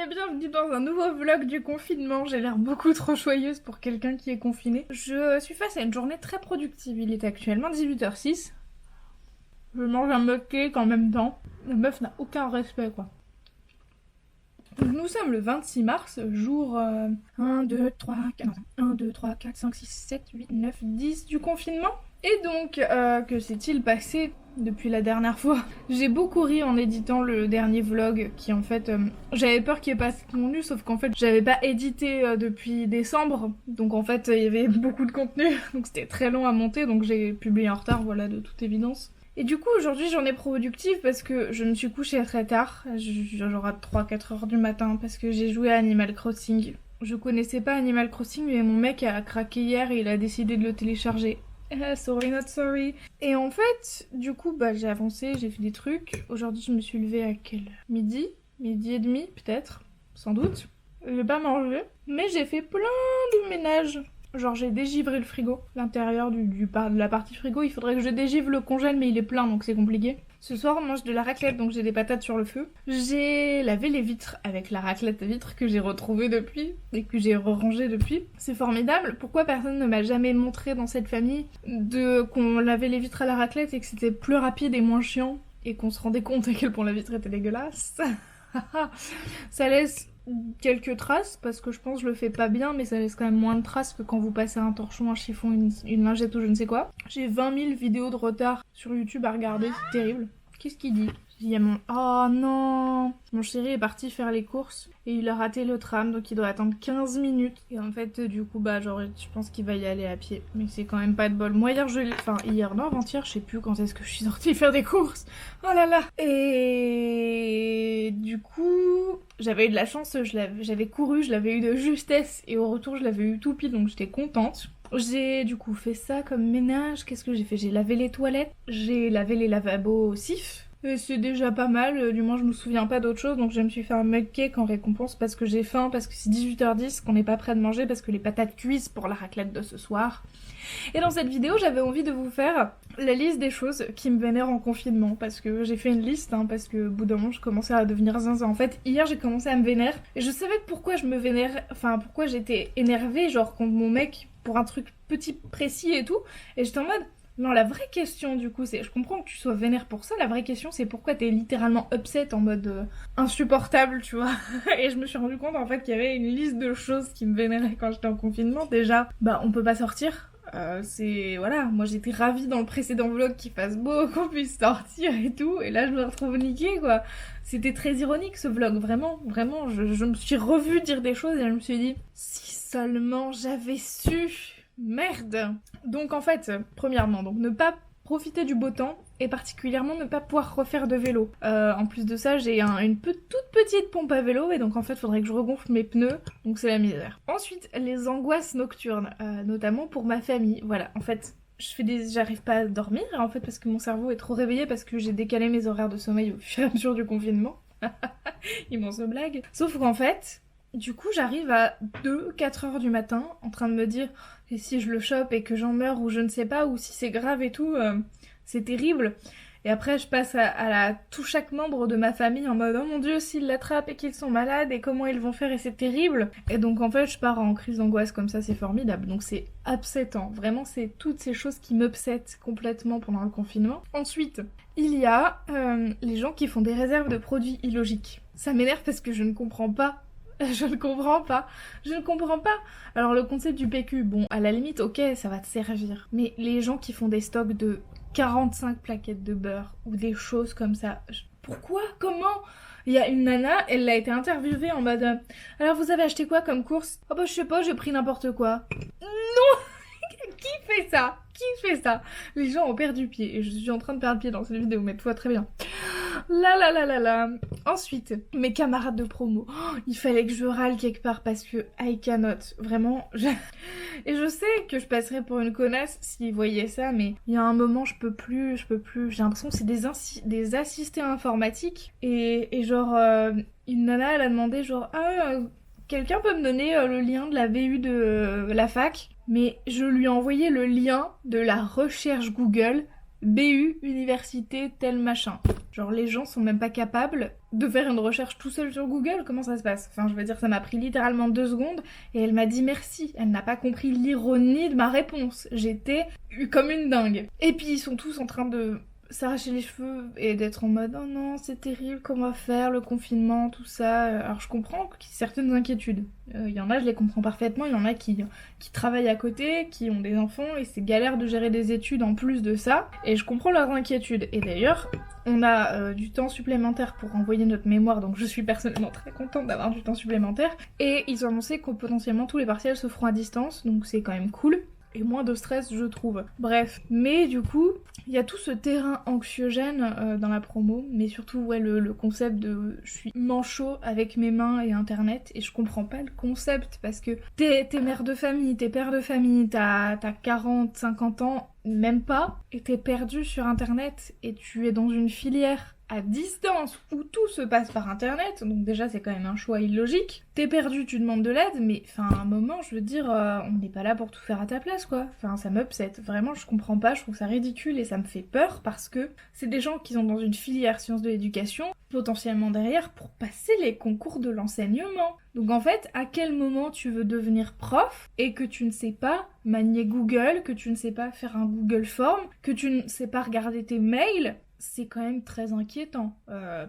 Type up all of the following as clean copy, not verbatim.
bienvenue dans un nouveau vlog du confinement. J'ai l'air beaucoup trop joyeuse pour quelqu'un qui est confiné. Je suis face à une journée très productive. Il est actuellement 18h06. Je mange un mug cake en même temps. La meuf n'a aucun respect, quoi. Donc nous sommes le 26 mars, jour 1, 2, 3, 4, 1, 2, 3, 4, 5, 6, 7, 8, 9, 10 du confinement. Et donc, que s'est-il passé depuis la dernière fois? J'ai beaucoup ri en éditant le dernier vlog qui en fait... j'avais peur qu'il n'y ait pas assez de contenu, sauf qu'en fait j'avais pas édité depuis décembre. Donc en fait il y avait beaucoup de contenu, donc c'était très long à monter, donc j'ai publié en retard, voilà, de toute évidence. Et du coup aujourd'hui j'en ai productive parce que je me suis couchée très tard, genre à 3-4 heures du matin, parce que j'ai joué à Animal Crossing. Je connaissais pas Animal Crossing mais mon mec a craqué hier et il a décidé de le télécharger. Sorry not sorry. Et en fait, du coup, j'ai avancé, j'ai fait des trucs. Aujourd'hui, je me suis levée à quelle heure? Midi et demi, peut-être, sans doute. J'ai pas mangé, mais j'ai fait plein de ménage. Genre, j'ai dégivré le frigo, l'intérieur de la partie frigo. Il faudrait que je dégivre le congèle, mais il est plein, donc c'est compliqué. Ce soir, on mange de la raclette, donc j'ai des patates sur le feu. J'ai lavé les vitres avec la raclette à vitres que j'ai retrouvée depuis et que j'ai rangée depuis. C'est formidable. Pourquoi personne ne m'a jamais montré dans cette famille qu'on lavait les vitres à la raclette et que c'était plus rapide et moins chiant et qu'on se rendait compte à quel point la vitre était dégueulasse? Ça laisse quelques traces parce que je pense que je le fais pas bien, mais ça laisse quand même moins de traces que quand vous passez un torchon, un chiffon, une lingette ou je ne sais quoi. J'ai 20 000 vidéos de retard sur YouTube à regarder, c'est terrible. Qu'est-ce qu'il dit? Il y a mon... Oh non! Mon chéri est parti faire les courses et il a raté le tram, donc il doit attendre 15 minutes. Et en fait, du coup, genre, je pense qu'il va y aller à pied. Mais c'est quand même pas de bol. Moi, hier, non, avant-hier, je sais plus quand est-ce que je suis sortie faire des courses. Oh là là! Et du coup, j'avais eu de la chance, j'avais couru, je l'avais eu de justesse. Et au retour, je l'avais eu tout pile, donc j'étais contente. J'ai du coup fait ça comme ménage. Qu'est-ce que j'ai fait? J'ai lavé les toilettes, j'ai lavé les lavabos au sif. Et c'est déjà pas mal, du moins je me souviens pas d'autre chose, donc je me suis fait un mug cake en récompense parce que j'ai faim, parce que c'est 18h10, qu'on n'est pas prêt de manger, parce que les patates cuisent pour la raclette de ce soir. Et dans cette vidéo, j'avais envie de vous faire la liste des choses qui me vénèrent en confinement, parce que j'ai fait une liste, parce que au bout d'un moment je commençais à devenir zinzin. En fait, hier j'ai commencé à me vénérer, et je savais pourquoi je me vénérais, pourquoi j'étais énervée, genre contre mon mec, pour un truc petit, précis et tout, et j'étais en mode... Non, la vraie question du coup, c'est... Je comprends que tu sois vénère pour ça, la vraie question c'est pourquoi t'es littéralement upset en mode insupportable, tu vois. Et je me suis rendu compte en fait qu'il y avait une liste de choses qui me vénéraient quand j'étais en confinement. Déjà, on peut pas sortir. Voilà, moi j'étais ravie dans le précédent vlog qu'il fasse beau, qu'on puisse sortir et tout, et là je me retrouve niquée quoi. C'était très ironique ce vlog, vraiment, je me suis revue dire des choses et je me suis dit, si seulement j'avais su... Merde! Donc en fait, premièrement, donc ne pas profiter du beau temps et particulièrement ne pas pouvoir refaire de vélo. En plus de ça, j'ai toute petite pompe à vélo et donc en fait, faudrait que je regonfle mes pneus, donc c'est la misère. Ensuite, les angoisses nocturnes, notamment pour ma famille. Voilà, en fait, j'arrive pas à dormir en fait parce que mon cerveau est trop réveillé parce que j'ai décalé mes horaires de sommeil au fur et à mesure du confinement. Immense blague. Sauf qu'en fait... Du coup, j'arrive à 2-4 heures du matin en train de me dire et si je le chope et que j'en meurs ou je ne sais pas, ou si c'est grave et tout, c'est terrible. Et après, je passe à tout chaque membre de ma famille en mode oh mon dieu, s'ils l'attrapent et qu'ils sont malades et comment ils vont faire et c'est terrible. Et donc en fait, je pars en crise d'angoisse comme ça, c'est formidable. Donc c'est upsettant. Vraiment, c'est toutes ces choses qui m'upsettent complètement pendant le confinement. Ensuite, il y a les gens qui font des réserves de produits illogiques. Ça m'énerve parce que je ne comprends pas. Je ne comprends pas. Alors le concept du PQ, bon, à la limite, ok, ça va te servir. Mais les gens qui font des stocks de 45 plaquettes de beurre ou des choses comme ça, pourquoi? Comment? Il y a une nana, elle a été interviewée en mode alors vous avez acheté quoi comme course? Oh je sais pas, j'ai pris n'importe quoi. Non. Qui fait ça? Les gens ont perdu pied et je suis en train de perdre pied dans cette vidéo, mais toi très bien. Là. Ensuite, mes camarades de promo. Oh, il fallait que je râle quelque part parce que I cannot. Vraiment. Et je sais que je passerais pour une connasse s'ils voyaient ça, mais il y a un moment, je peux plus. J'ai l'impression que c'est des assistés informatiques. Et genre, une nana, elle a demandé genre, quelqu'un peut me donner le lien de la VU de la fac? Mais je lui ai envoyé le lien de la recherche Google BU, université, tel machin. Genre les gens sont même pas capables de faire une recherche tout seul sur Google, comment ça se passe? Enfin je veux dire ça m'a pris littéralement 2 secondes et elle m'a dit merci. Elle n'a pas compris l'ironie de ma réponse. J'étais comme une dingue. Et puis ils sont tous en train de s'arracher les cheveux et d'être en mode oh non c'est terrible, comment faire, le confinement, tout ça. Alors je comprends qu'il y a certaines inquiétudes. Il y en a, je les comprends parfaitement, il y en a qui travaillent à côté, qui ont des enfants et c'est galère de gérer des études en plus de ça. Et je comprends leurs inquiétudes. Et d'ailleurs, on a du temps supplémentaire pour envoyer notre mémoire, donc je suis personnellement très contente d'avoir du temps supplémentaire. Et ils ont annoncé que potentiellement tous les partiels se feront à distance, donc c'est quand même cool. Et moins de stress je trouve. Bref, mais du coup, il y a tout ce terrain anxiogène dans la promo, mais surtout ouais le concept de je suis manchot avec mes mains et internet, et je comprends pas le concept parce que t'es mère de famille, t'es père de famille, t'as 40, 50 ans, même pas, et t'es perdu sur internet et tu es dans une filière à distance où tout se passe par internet, donc déjà c'est quand même un choix illogique. T'es perdu, tu demandes de l'aide, mais enfin à un moment je veux dire on n'est pas là pour tout faire à ta place quoi. Enfin ça m'upset, vraiment je comprends pas, je trouve ça ridicule et ça me fait peur parce que c'est des gens qui sont dans une filière sciences de l'éducation, potentiellement derrière pour passer les concours de l'enseignement. Donc en fait, à quel moment tu veux devenir prof et que tu ne sais pas manier Google, que tu ne sais pas faire un Google Form, que tu ne sais pas regarder tes mails, c'est quand même très inquiétant.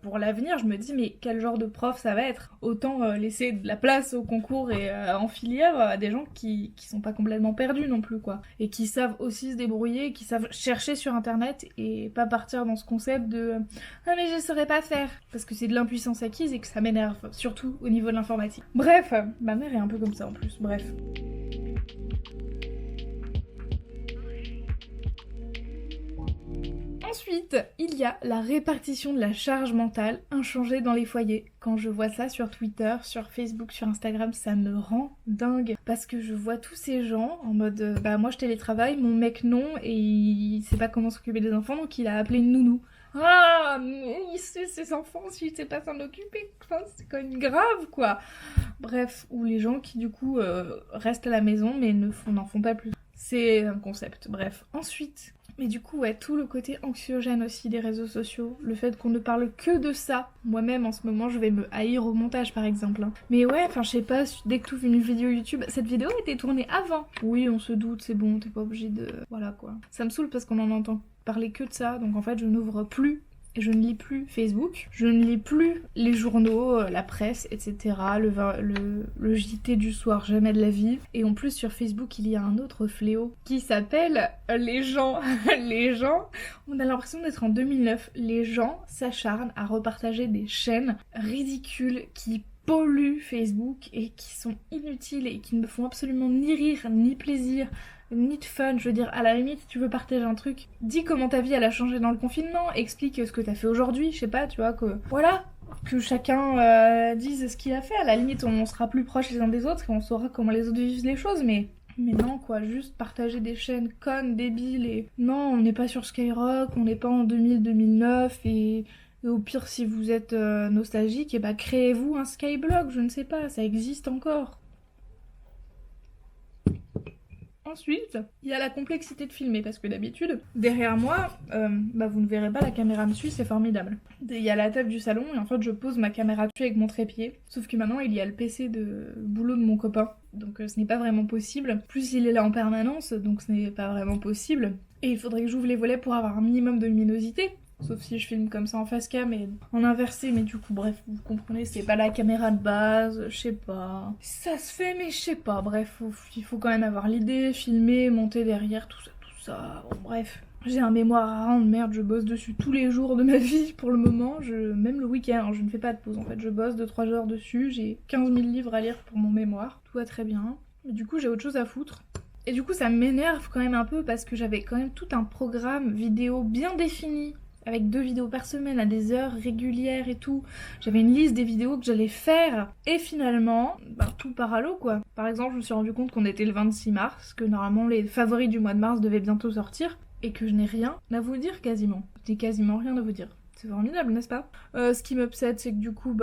Pour l'avenir, je me dis, mais quel genre de prof ça va être? Autant laisser de la place au concours et en filière à des gens qui sont pas complètement perdus non plus, quoi. Et qui savent aussi se débrouiller, qui savent chercher sur internet et pas partir dans ce concept de « Ah mais je saurais pas faire !» Parce que c'est de l'impuissance acquise et que ça m'énerve, surtout au niveau de l'informatique. Bref, ma mère est un peu comme ça en plus, bref. Ensuite, il y a la répartition de la charge mentale inchangée dans les foyers. Quand je vois ça sur Twitter, sur Facebook, sur Instagram, ça me rend dingue. Parce que je vois tous ces gens en mode bah moi je télétravaille, mon mec non, et il sait pas comment s'occuper des enfants, donc il a appelé une nounou. Ah, mais il sait ses enfants s'il sait pas s'en occuper, enfin, c'est quand même grave quoi. Bref, ou les gens qui du coup restent à la maison mais n'en font pas plus. C'est un concept, bref. Ensuite, mais du coup, ouais, tout le côté anxiogène aussi des réseaux sociaux, le fait qu'on ne parle que de ça. Moi-même, en ce moment, je vais me haïr au montage, par exemple. Mais ouais, enfin, je sais pas, dès que tu ouvres une vidéo YouTube, cette vidéo a été tournée avant. Oui, on se doute, c'est bon, t'es pas obligé de... Voilà, quoi. Ça me saoule parce qu'on en entend parler que de ça, donc en fait, je n'ouvre plus. Et je ne lis plus Facebook, je ne lis plus les journaux, la presse, etc. Le JT du soir, jamais de la vie. Et en plus sur Facebook, il y a un autre fléau qui s'appelle les gens. Les gens, on a l'impression d'être en 2009. Les gens s'acharnent à repartager des chaînes ridicules qui polluent Facebook et qui sont inutiles et qui ne me font absolument ni rire ni plaisir. Ni de fun, je veux dire, à la limite, si tu veux partager un truc, dis comment ta vie elle a changé dans le confinement, explique ce que t'as fait aujourd'hui, je sais pas, tu vois, que voilà, que chacun dise ce qu'il a fait, à la limite on sera plus proches les uns des autres et on saura comment les autres vivent les choses, mais non quoi, juste partager des chaînes connes, débiles et... Non, on n'est pas sur Skyrock, on n'est pas en 2000-2009 et au pire si vous êtes nostalgique, et bah créez-vous un Skyblog, je ne sais pas, ça existe encore. Ensuite, il y a la complexité de filmer, parce que d'habitude, derrière moi, vous ne verrez pas, la caméra me suit, c'est formidable. Il y a la table du salon, et en fait, je pose ma caméra dessus avec mon trépied. Sauf que maintenant, il y a le PC de boulot de mon copain, donc ce n'est pas vraiment possible. Plus, il est là en permanence, donc ce n'est pas vraiment possible. Et il faudrait que j'ouvre les volets pour avoir un minimum de luminosité. Sauf si je filme comme ça en face cam et en inversé, mais du coup bref, vous comprenez, c'est pas la caméra de base, je sais pas. Ça se fait mais je sais pas, bref, il faut quand même avoir l'idée, filmer, monter derrière, tout ça, bon bref. J'ai un mémoire à rendre, merde, je bosse dessus tous les jours de ma vie pour le moment, même le week-end, je ne fais pas de pause en fait, je bosse 2-3 heures dessus, j'ai 15 000 livres à lire pour mon mémoire, tout va très bien. Mais du coup j'ai autre chose à foutre. Et du coup ça m'énerve quand même un peu parce que j'avais quand même tout un programme vidéo bien défini, avec 2 vidéos par semaine à des heures régulières et tout. J'avais une liste des vidéos que j'allais faire. Et finalement, tout part à l'eau quoi. Par exemple, je me suis rendu compte qu'on était le 26 mars, que normalement les favoris du mois de mars devaient bientôt sortir, et que je n'ai rien à vous dire quasiment. J'ai quasiment rien à vous dire. C'est formidable, n'est-ce pas? Ce qui m'upset, c'est que du coup,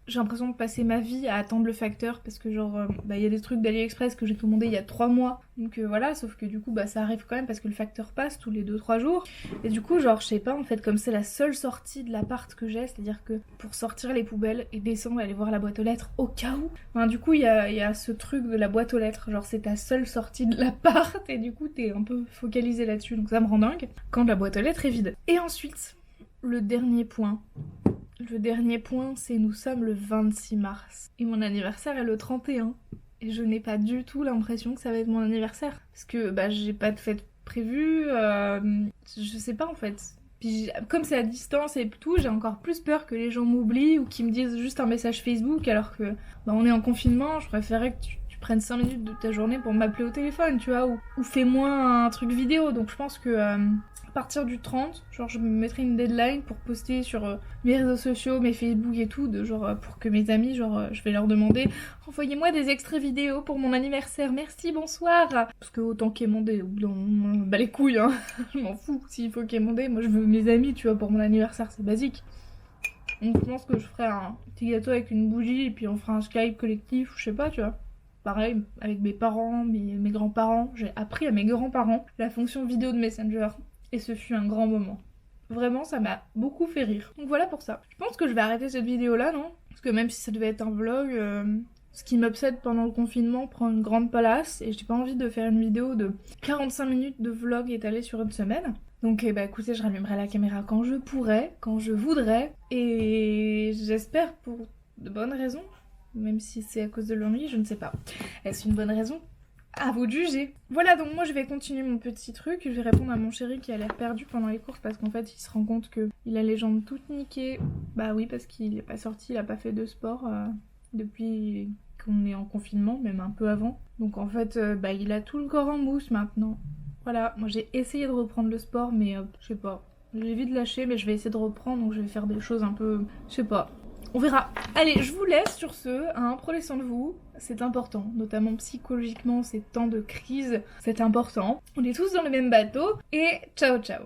j'ai l'impression de passer ma vie à attendre le facteur parce que genre il y a des trucs d'AliExpress que j'ai commandé il y a 3 mois donc voilà, sauf que du coup ça arrive quand même parce que le facteur passe tous les 2-3 jours et du coup genre je sais pas en fait, comme c'est la seule sortie de l'appart que j'ai, c'est à dire que pour sortir les poubelles et descendre aller voir la boîte aux lettres au cas où, enfin, du coup il y a ce truc de la boîte aux lettres, genre c'est ta seule sortie de l'appart et du coup t'es un peu focalisé là-dessus, donc ça me rend dingue quand la boîte aux lettres est vide. Et ensuite le dernier point, c'est nous sommes le 26 mars. Et mon anniversaire est le 31. Et je n'ai pas du tout l'impression que ça va être mon anniversaire. Parce que j'ai pas de fête prévue. Je sais pas en fait. Puis comme c'est à distance et tout, j'ai encore plus peur que les gens m'oublient ou qu'ils me disent juste un message Facebook alors que on est en confinement. Je préférerais que tu prennes 5 minutes de ta journée pour m'appeler au téléphone, tu vois. Ou fais-moi un truc vidéo. Donc je pense que... à partir du 30, genre je me mettrai une deadline pour poster sur mes réseaux sociaux, mes Facebook et tout, de genre pour que mes amis, genre je vais leur demander envoyez-moi des extraits vidéo pour mon anniversaire, merci, bonsoir. Parce que autant quémander, bah les couilles hein, je m'en fous s'il faut quémander, moi je veux mes amis tu vois pour mon anniversaire, c'est basique. Donc je pense que je ferai un petit gâteau avec une bougie et puis on fera un Skype collectif, je sais pas tu vois. Pareil avec mes parents, mes grands-parents, j'ai appris à mes grands-parents la fonction vidéo de Messenger. Et ce fut un grand moment. Vraiment, ça m'a beaucoup fait rire. Donc voilà pour ça. Je pense que je vais arrêter cette vidéo là, non? Parce que même si ça devait être un vlog, ce qui m'obsède pendant le confinement prend une grande place. Et j'ai pas envie de faire une vidéo de 45 minutes de vlog étalée sur une semaine. Donc écoutez, je rallumerai la caméra quand je pourrai, quand je voudrais. Et j'espère pour de bonnes raisons. Même si c'est à cause de l'ennui, je ne sais pas. Est-ce une bonne raison? À vous de juger. Voilà, donc moi je vais continuer mon petit truc. Je vais répondre à mon chéri qui a l'air perdu pendant les courses parce qu'en fait il se rend compte qu'il a les jambes toutes niquées. Bah oui, parce qu'il n'est pas sorti, il a pas fait de sport depuis qu'on est en confinement, même un peu avant. Donc en fait il a tout le corps en mousse maintenant. Voilà, moi j'ai essayé de reprendre le sport mais je sais pas. J'ai vite lâché mais je vais essayer de reprendre, donc je vais faire des choses un peu... je sais pas. On verra. Allez, je vous laisse sur ce, hein, prenez soin de vous, c'est important, notamment psychologiquement, ces temps de crise, c'est important. On est tous dans le même bateau, et ciao ciao.